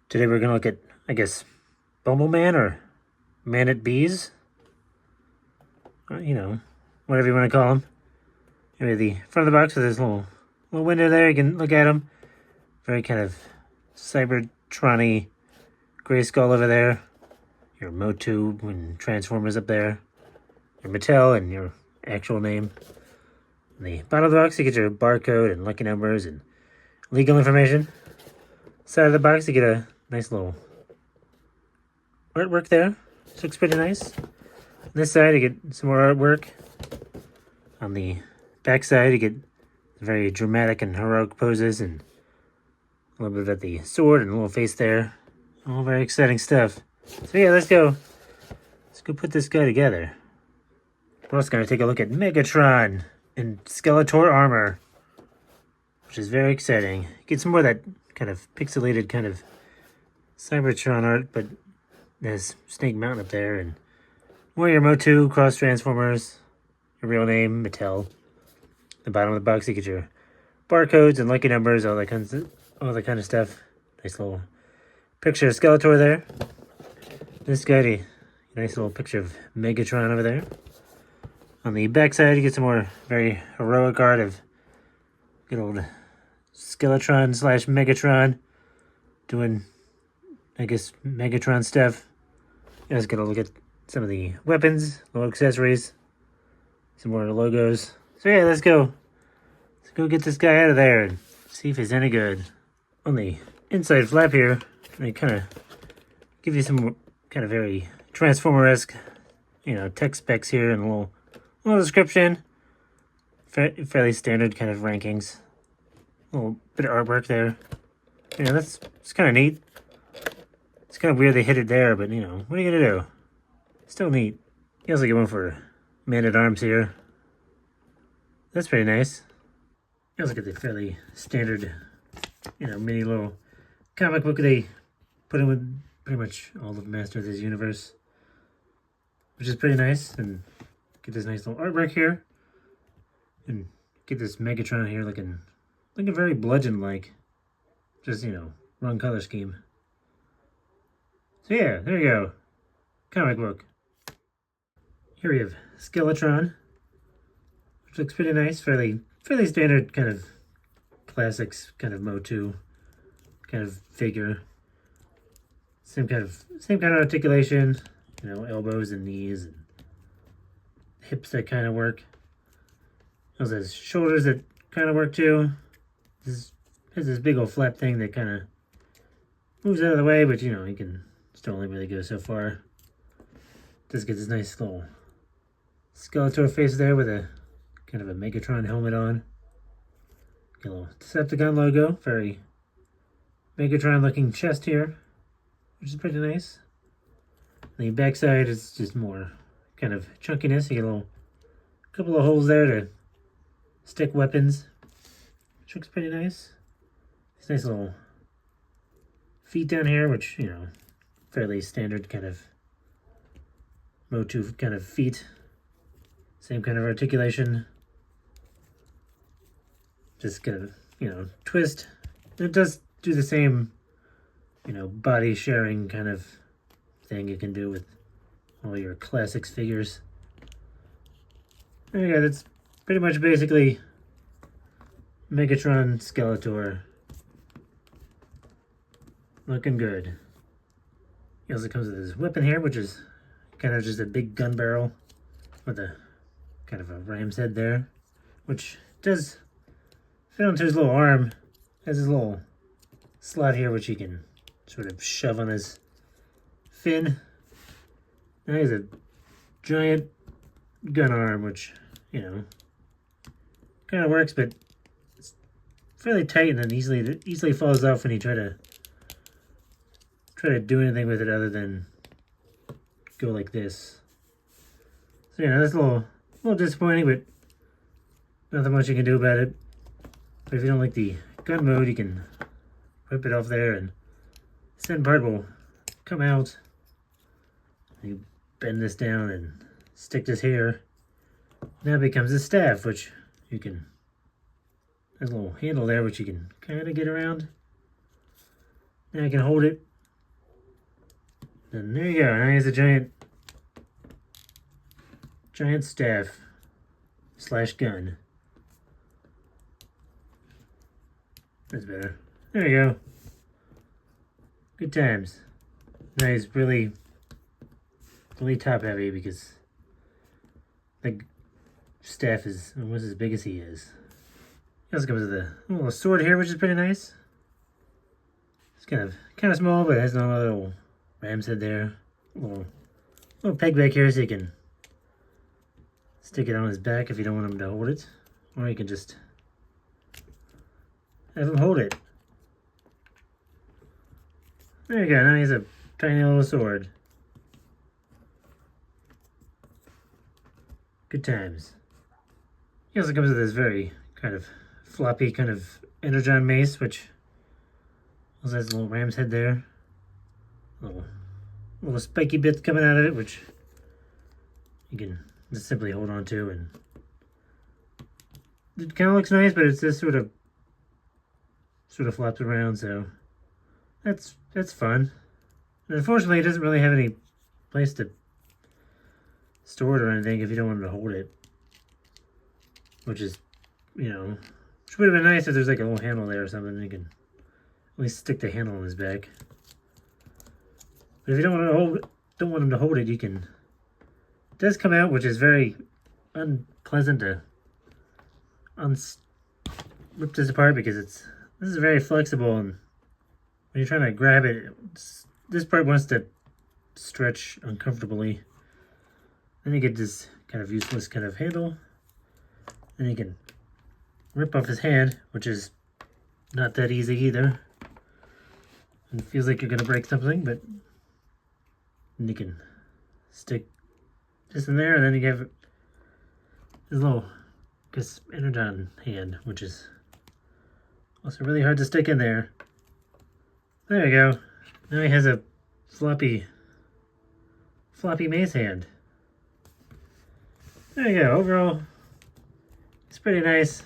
Today we're going to look at, I guess, Bumbleman or Man at Bees. You know, whatever you want to call them. Anyway, the front of the box with this little window there. You can look at them. Very kind of Cybertron-y gray skull over there. Your motu and Transformers up there. Your Mattel and your actual name. On the bottom of the box, you get your barcode and lucky numbers and legal information. Side of the box, you get a nice little artwork there. This looks pretty nice. On this side, you get some more artwork. On the back side, you get very dramatic and heroic poses and a little bit of the sword and a little face there. All very exciting stuff. So yeah, let's go put this guy together. We're also going to take a look at Megatron in Skeletor armor, which is very exciting. Get some more of that kind of pixelated kind of Cybertron art, but there's Snake Mountain up there, and more your Motu, Cross Transformers, your real name, Mattel. The bottom of the box, you get your barcodes and lucky numbers, all that kind of stuff. Nice little picture of Skeletor there. This guy, a nice little picture of Megatron over there. On the back side, you get some more very heroic art of good old Skeletron / Megatron doing, I guess, Megatron stuff. You guys gotta look at some of the weapons, little accessories, some more logos. So yeah, let's go get this guy out of there and see if he's any good. On the inside flap here, they kind of give you some kind of very Transformer-esque, tech specs here and a little description. Fairly standard kind of rankings. A little bit of artwork there. It's kind of neat. It's kind of weird they hit it there, but, what are you going to do? Still neat. You also get one for Man-at-Arms here. That's pretty nice. You also get the fairly standard, mini little comic book they put in with pretty much all of Master of this universe, which is pretty nice. And get this nice little artwork here. And get this Megatron here looking very bludgeon-like. Just, wrong color scheme. So yeah, there you go. Comic book. Here we have Skeletron, which looks pretty nice. Fairly standard kind of classics, kind of Motu kind of figure. Same kind of articulation. Elbows and knees and hips that kind of work. Also has shoulders that kind of work too. This has this big old flap thing that kind of moves out of the way, but you can still only really go so far. Just get this nice little Skeletor face there with a kind of a Megatron helmet on. Get a little Decepticon logo, very Megatron looking chest here, which is pretty nice. The backside is just more kind of chunkiness. You get a couple of holes there to stick weapons, which looks pretty nice. These nice little feet down here, which, fairly standard kind of Motu kind of feet. Same kind of articulation. Just kind of, twist. It does do the same, body sharing kind of thing you can do with all your classics figures. There you go, that's pretty much basically Megatron Skeletor. Looking good. He also comes with his weapon here, which is kind of just a big gun barrel with a kind of a ram's head there, which does fit onto his little arm. Has his little slot here, which he can sort of shove on his fin. Now he has a giant gun arm, which, kind of works, but it's fairly tight and then easily falls off when you try to do anything with it other than go like this. So yeah, that's a little disappointing, but nothing much you can do about it. But if you don't like the gun mode, you can rip it off there and center part will come out. You bend this down and stick this here. Now it becomes a staff, which you can, there's a little handle there which you can kind of get around. Now I can hold it Then there you go. Now he has a giant staff / gun. That's better. There you go. Good times. Now he's really top heavy because the staff is almost as big as he is. He also comes with a little sword here, which is pretty nice. It's kind of small, but it has a little ram's head there. Little peg back here so you can stick it on his back if you don't want him to hold it. Or you can just have him hold it. There you go, now he's a tiny little sword. Good times. He also comes with this very kind of floppy kind of energon mace, which also has a little ram's head there. Little spiky bits coming out of it, which you can just simply hold on to, and it kind of looks nice, but it's just sort of flops around, so that's fun. And unfortunately, it doesn't really have any place to store it or anything if you don't want to hold it, which is, which would have been nice if there's like a little handle there or something. You can at least stick the handle on his back. But if you don't want him to hold it, you can. It does come out, which is very unpleasant to rip this apart because this is very flexible, and when you're trying to grab it, this part wants to stretch uncomfortably. Then you get this kind of useless kind of handle, and you can rip off his hand, which is not that easy either. And it feels like you're gonna break something, but then you can stick this in there, and then you have his little energon hand, which is also really hard to stick in there. There you go. Now he has a floppy mace hand. There you go. Overall, it's pretty nice.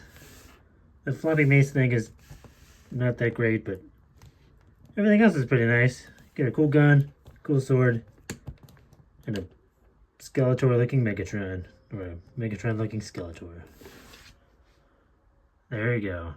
The floppy mace thing is not that great, but everything else is pretty nice. Get a cool gun, cool sword, and a Skeletor-looking Megatron, or a Megatron-looking Skeletor. There you go.